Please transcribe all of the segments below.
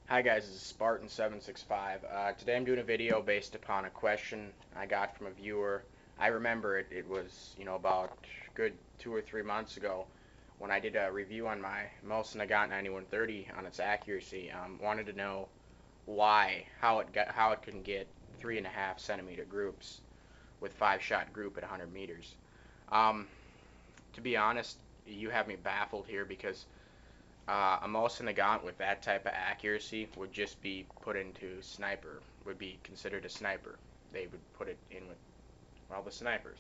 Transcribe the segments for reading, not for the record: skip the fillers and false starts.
Hi guys, this is Spartan765. Today I'm doing a video based upon a question I got from a viewer. I remember it was, about good 2 or 3 months ago when I did a review on my mosin nagant 9130 on its accuracy. Wanted to know how it can get 3.5 centimeter groups with 5 shot group at 100 meters. Um, to be honest, you have me baffled here because a mouse in the gaunt with that type of accuracy would just be put into sniper, would be considered a sniper. They would put it in with, well, the snipers.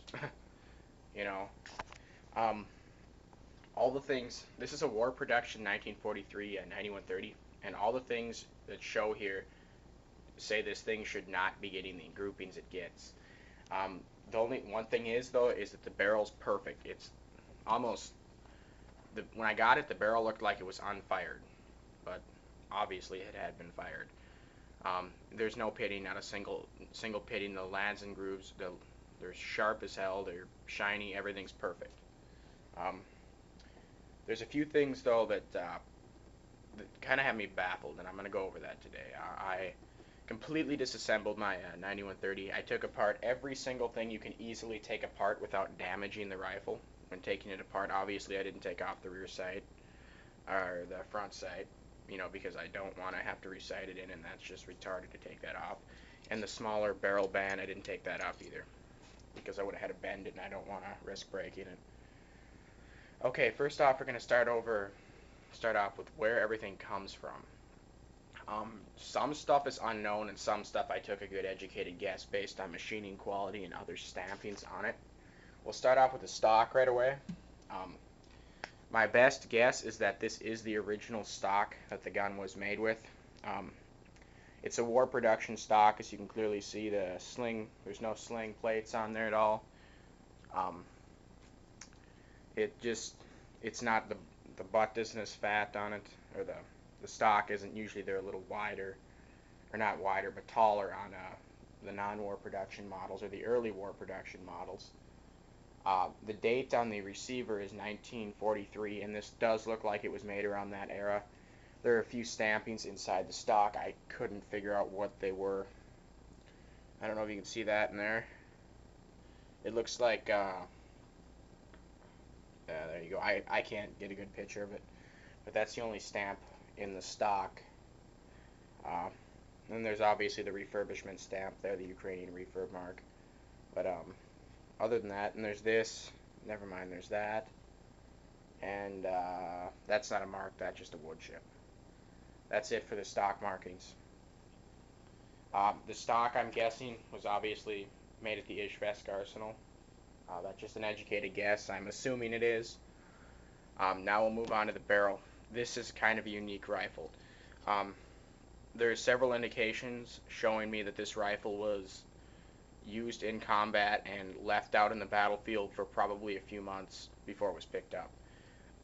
you know, um, all the things. This is a war production 1943 and 9130, and all the things that show here say this thing should not be getting the groupings it gets. The only one thing is though is that the barrel's perfect. It's almost when I got it, the barrel looked like it was unfired, but obviously it had been fired. There's no pitting, not a single pitting. The lands and grooves, they're sharp as hell. They're shiny. Everything's perfect. Um, there's a few things though that kind of have me baffled, and I'm gonna go over that today. I completely disassembled my 9130. I took apart every single thing you can easily take apart without damaging the rifle. When taking it apart, obviously I didn't take off the rear sight or the front sight, because I don't want to have to resight it in, and that's just retarded to take that off. And the smaller barrel band, I didn't take that off either, because I would have had to bend it, and I don't want to risk breaking it. Okay, first off, we're going to start off with where everything comes from. Some stuff is unknown, and some stuff I took a good educated guess based on machining quality and other stampings on it. We'll start off with the stock right away. Um, My best guess is that this is the original stock that the gun was made with. Um, it's a war production stock, as you can clearly see. There's no sling plates on there at all. Um, it's not the butt isn't as fat on it, or the stock isn't. Usually they're a little wider, or not wider, but taller on the non-war production models or the early war production models. The date on the receiver is 1943, and this does look like it was made around that era. There are a few stampings inside the stock. I couldn't figure out what they were. I don't know if you can see that in there. It looks like, there you go. I can't get a good picture of it, but that's the only stamp in the stock. Uh, then there's obviously the refurbishment stamp there, the Ukrainian refurb mark. But other than that, and there's this. Never mind, there's that. And that's not a mark, that's just a wood chip. That's it for the stock markings. The stock, I'm guessing, was obviously made at the Ishvesk Arsenal. That's just an educated guess. I'm assuming it is. Now we'll move on to the barrel. This is kind of a unique rifle. Um, there are several indications showing me that this rifle was used in combat and left out in the battlefield for probably a few months before it was picked up.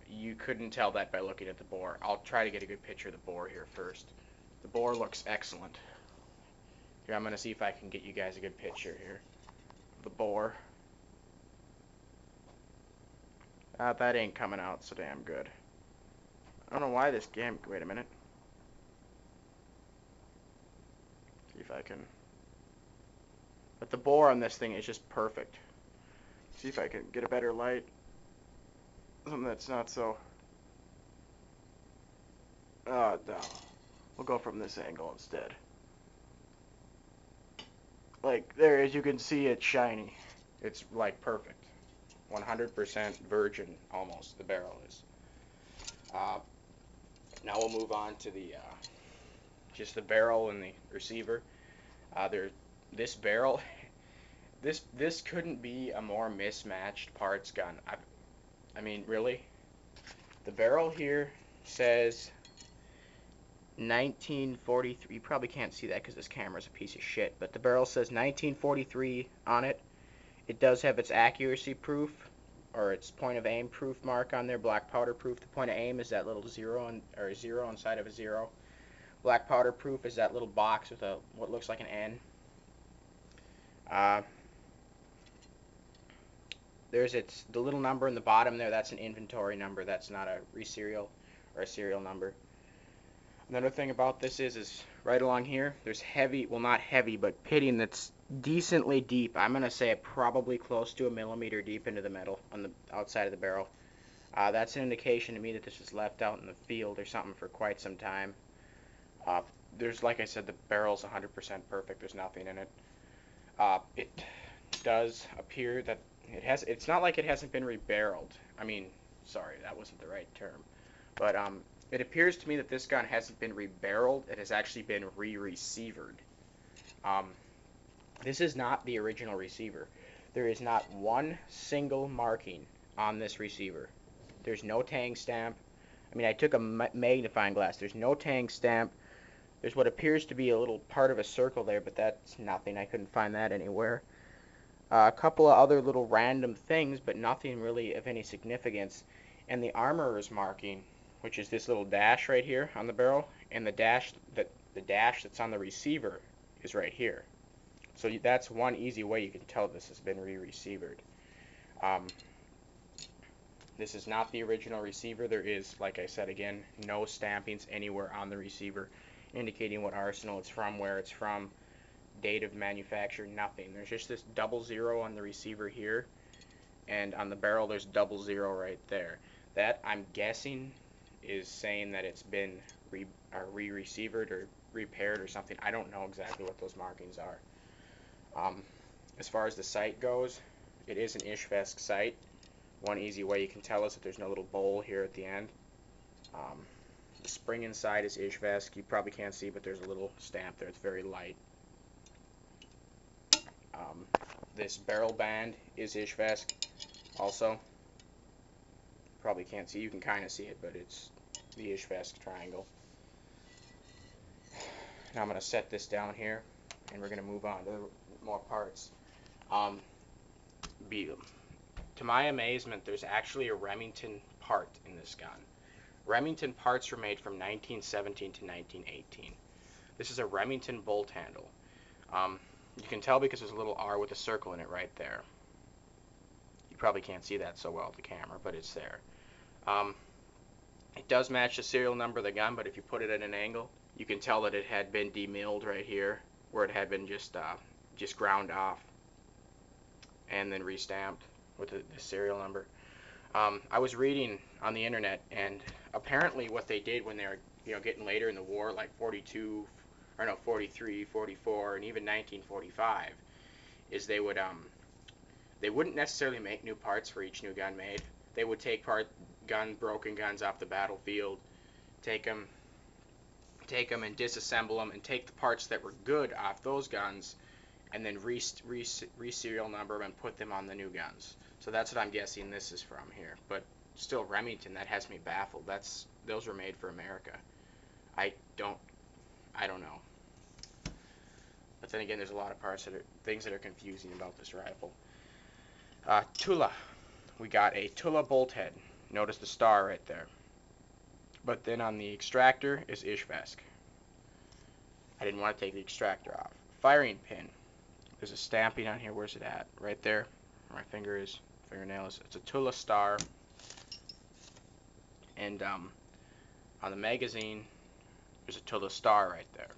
You couldn't tell that by looking at the bore. I'll try to get a good picture of the bore here first. The bore looks excellent. Here, I'm going to see if I can get you guys a good picture here. The bore. That ain't coming out so damn good. I don't know why this game... Wait a minute. See if I can... But the bore on this thing is just perfect. See if I can get a better light. Something that's not so... no. We'll go from this angle instead. Like, there, as you can see, it's shiny. It's, like, perfect. 100% virgin, almost, the barrel is. Now we'll move on to the, just the barrel and the receiver. This barrel, this couldn't be a more mismatched parts gun. I mean, really? The barrel here says 1943. You probably can't see that because this camera's a piece of shit, but the barrel says 1943 on it. It does have its accuracy proof, or its point of aim proof mark on there, black powder proof. The point of aim is that little zero inside of a zero. Black powder proof is that little box with what looks like an N. There's the little number in the bottom there. That's an inventory number. That's not a reserial or a serial number. Another thing about this is right along here, there's heavy, well not heavy, but pitting that's decently deep. I'm going to say probably close to a millimeter deep into the metal on the outside of the barrel. That's an indication to me that this was left out in the field or something for quite some time. Uh, there's, like I said, the barrel's 100% perfect. There's nothing in it. It does appear that it's not like it hasn't been rebarreled. I mean, sorry, that wasn't the right term. But it appears to me that this gun hasn't been rebarreled. It has actually been re-receivered. This is not the original receiver. There is not one single marking on this receiver. There's no tang stamp. I mean, I took a magnifying glass. There's no tang stamp. There's what appears to be a little part of a circle there, but that's nothing. I couldn't find that anywhere. A couple of other little random things, but nothing really of any significance. And the armorer's marking, which is this little dash right here on the barrel, and the dash that's on the receiver is right here. So that's one easy way you can tell this has been re-receivered. This is not the original receiver. There is, like I said again, no stampings anywhere on the receiver indicating what arsenal it's from, where it's from, date of manufacture, nothing. There's just this 00 on the receiver here, and on the barrel there's 00 right there. That, I'm guessing, is saying that it's been re-receivered or repaired or something. I don't know exactly what those markings are. As far as the sight goes, it is an Ishvesk sight. One easy way you can tell is that there's no little bowl here at the end. The spring inside is Ishvesk. You probably can't see, but there's a little stamp there. It's very light. This barrel band is Ishvesk also. Probably can't see. You can kind of see it, but it's the Ishvesk triangle. Now I'm going to set this down here, and we're going to move on to more parts. To my amazement, there's actually a Remington part in this gun. Remington parts were made from 1917 to 1918. This is a Remington bolt handle. You can tell because there's a little R with a circle in it right there. You probably can't see that so well with the camera, but it's there. It does match the serial number of the gun, but if you put it at an angle, you can tell that it had been demilled right here, where it had been just ground off and then restamped with the serial number. I was reading on the internet, and apparently what they did when they were getting later in the war, like 42, or no, 43, 44, and even 1945, is they wouldn't necessarily make new parts for each new gun made. They would take broken guns off the battlefield, take them and disassemble them, and take the parts that were good off those guns, and then re-serial number them and put them on the new guns. So that's what I'm guessing this is from here. But still, Remington, that has me baffled. Those were made for America. I don't know. But then again, there's a lot of things that are confusing about this rifle. Tula. We got a Tula bolt head. Notice the star right there. But then on the extractor is Ishvesk. I didn't want to take the extractor off. Firing pin. There's a stamping on here. Where's it at? Right there. Where my fingernail is. It's a Tula star. And on the magazine, there's a Tula star right there.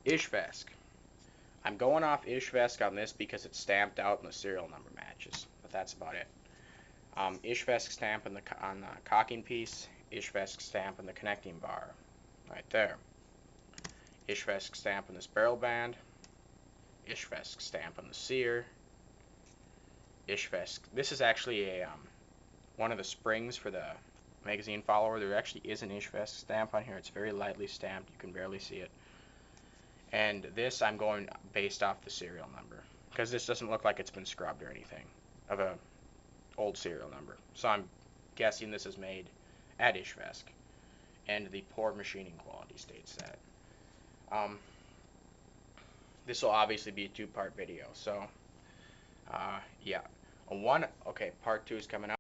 Ishvesk. I'm going off Ishvesk on this because it's stamped out and the serial number matches. But that's about it. Ishvesk stamp on the cocking piece. Ishvesk stamp on the connecting bar. Right there. Ishvesk stamp on this barrel band. Ishvesk stamp on the sear. Ishvesk. This is actually one of the springs for the magazine follower. There actually is an Ishvesk stamp on here. It's very lightly stamped. You can barely see it. And this I'm going based off the serial number, because this doesn't look like it's been scrubbed or anything of a old serial number. So I'm guessing this is made at Ishvesk, and the poor machining quality states that. This will obviously be a two-part video, so yeah. Part 2 is coming out.